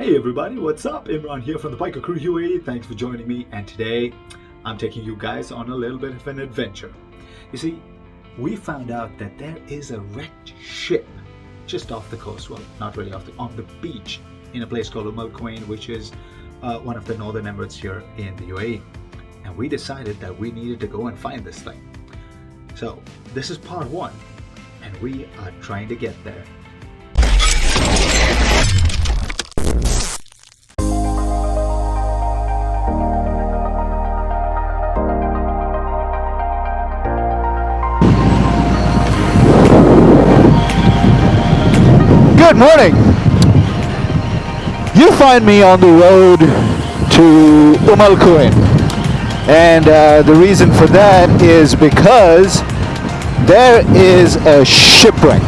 Hey everybody, what's up? Imran here from the Biker Crew UAE. Thanks for joining me, and today I'm taking you guys on a little bit of an adventure. You see, we found out that there is a wrecked ship just off the coast, well, not really on the beach in a place called Al Quwain, which is one of the northern Emirates here in the UAE. And we decided that we needed to go and find this thing. So this is part one, and we are trying to get there. Good morning. You find me on the road to Umm Al Quwain, and the reason for that is because there is a shipwreck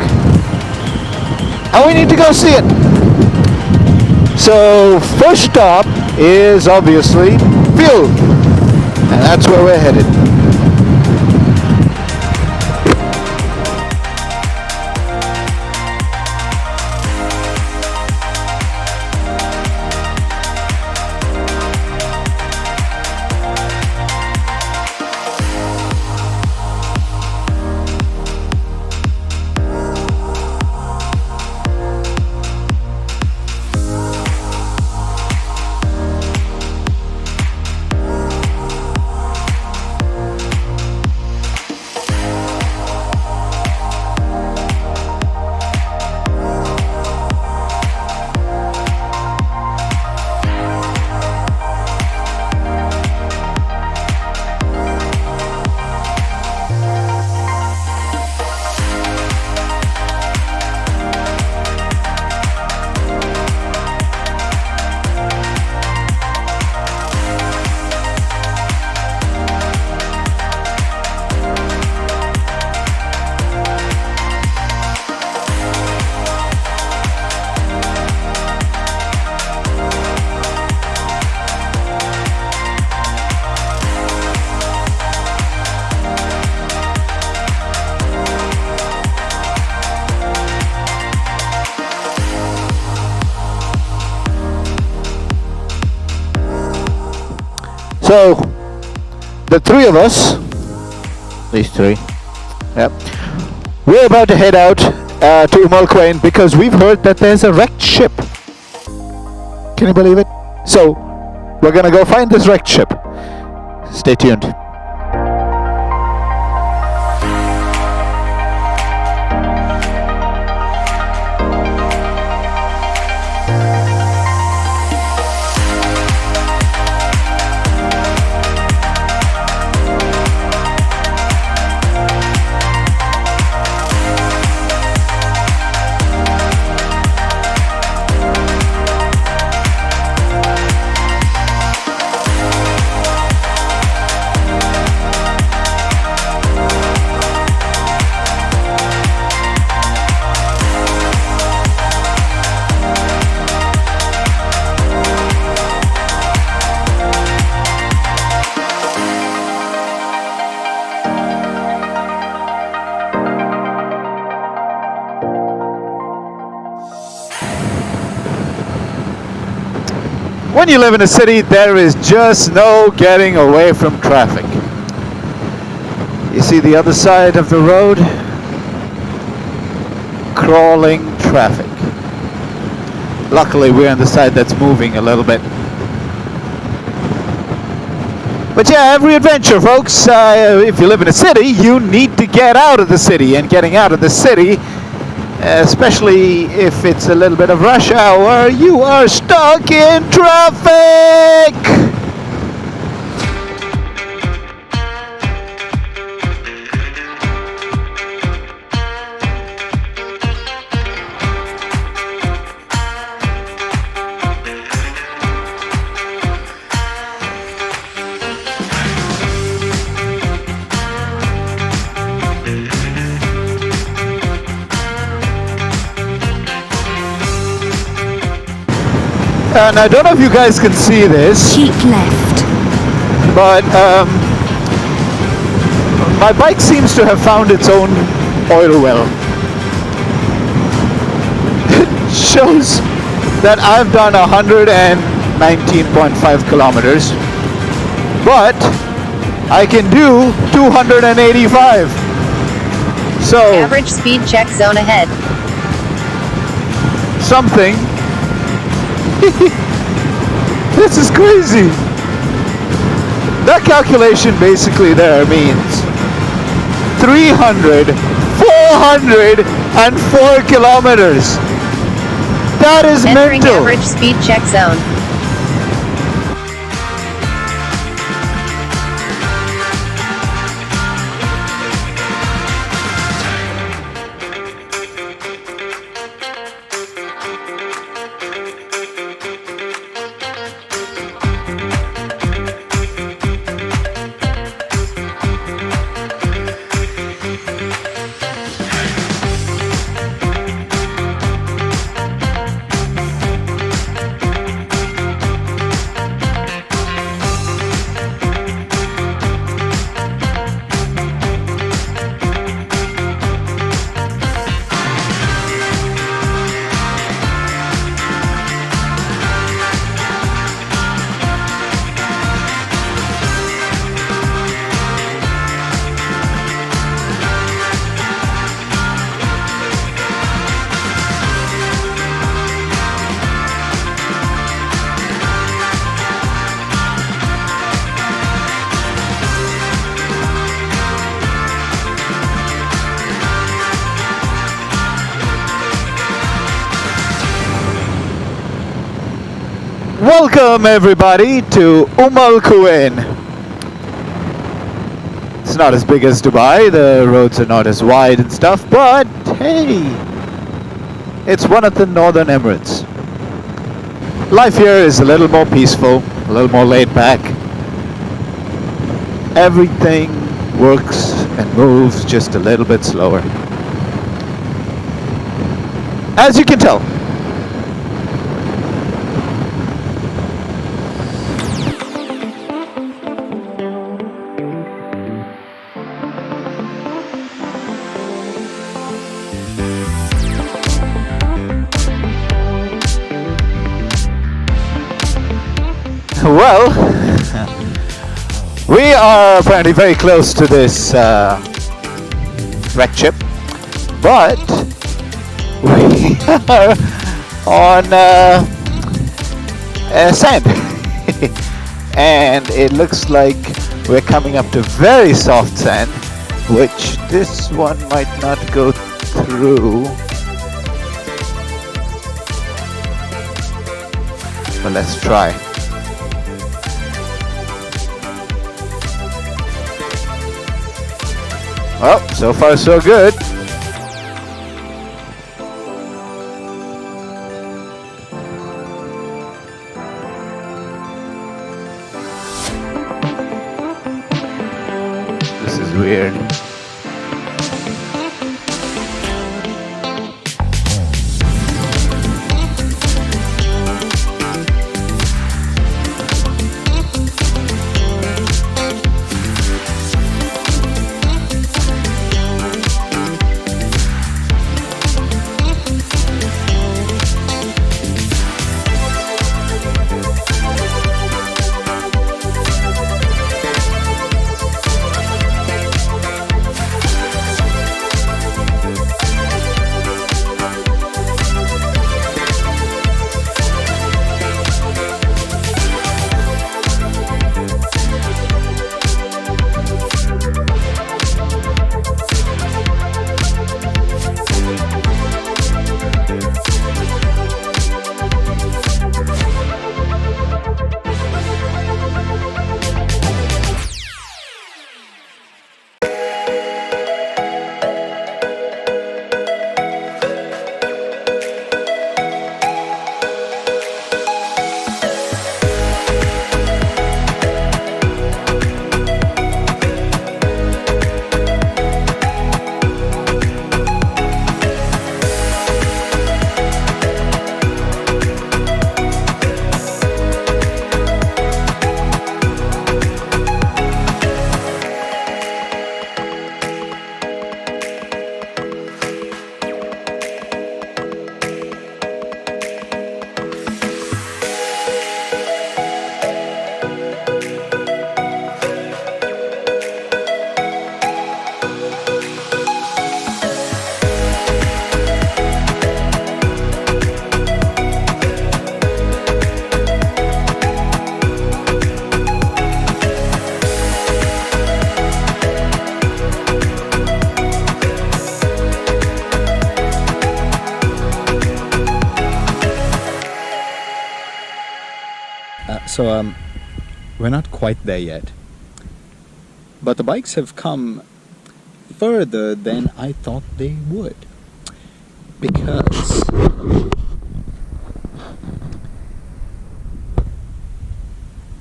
and we need to go see it. So first stop is obviously fuel, and that's where we're headed. So, the three of us, these three, yep, we're about to head out to Umm Al Quwain because we've heard that there's a wrecked ship. Can you believe it? So, we're gonna go find this wrecked ship. Stay tuned. When you live in a city, there is just no getting away from traffic. You see the other side of the road? Crawling traffic. Luckily, we're on the side that's moving a little bit. But yeah, every adventure, folks, if you live in a city, you need to get out of the city. And getting out of the city, especially if it's a little bit of rush hour, you are stuck in traffic! And I don't know if you guys can see this. Keep left. But my bike seems to have found its own oil well. It shows that I've done 119.5 kilometers, but I can do 285. So Average speed check zone ahead. something. This is crazy. That calculation basically there means 404 kilometers. That is Entering mental. average speed check zone. Welcome everybody to Al Quwain. It's not as big as Dubai, the roads are not as wide and stuff, but hey, it's one of the northern Emirates. Life here is a little more peaceful, a little more laid back. Everything works and moves just a little bit slower. As you can tell. Well, we are apparently very close to this wrecked ship, but we are on sand, and it looks like we're coming up to very soft sand, which this one might not go through. But let's try. Well, so far so good. This is weird. We're not quite there yet, but the bikes have come further than I thought they would, because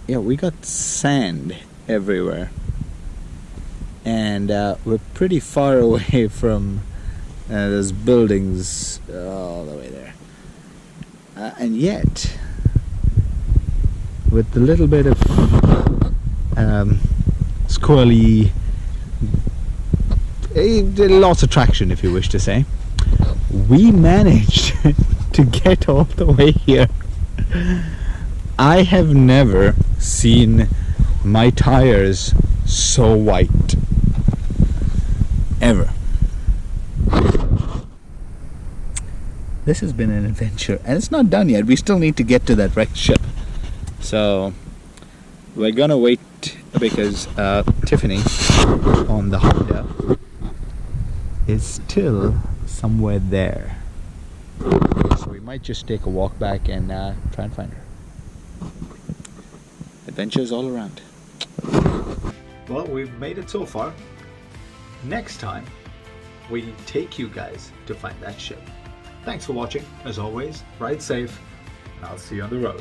we got sand everywhere, and we're pretty far away from those buildings all the way there, and yet with a little bit of squirrely, lots of traction, if you wish to say, we managed to get all the way here. I have never seen my tires so white, ever. This has been an adventure, and it's not done yet. We still need to get to that wrecked ship. So we're gonna wait, because Tiffany on the Honda is still somewhere there. So we might just take a walk back and try and find her. Adventures all around. Well, we've made it so far. Next time, we take you guys to find that ship. Thanks for watching. As always, ride safe, and I'll see you on the road.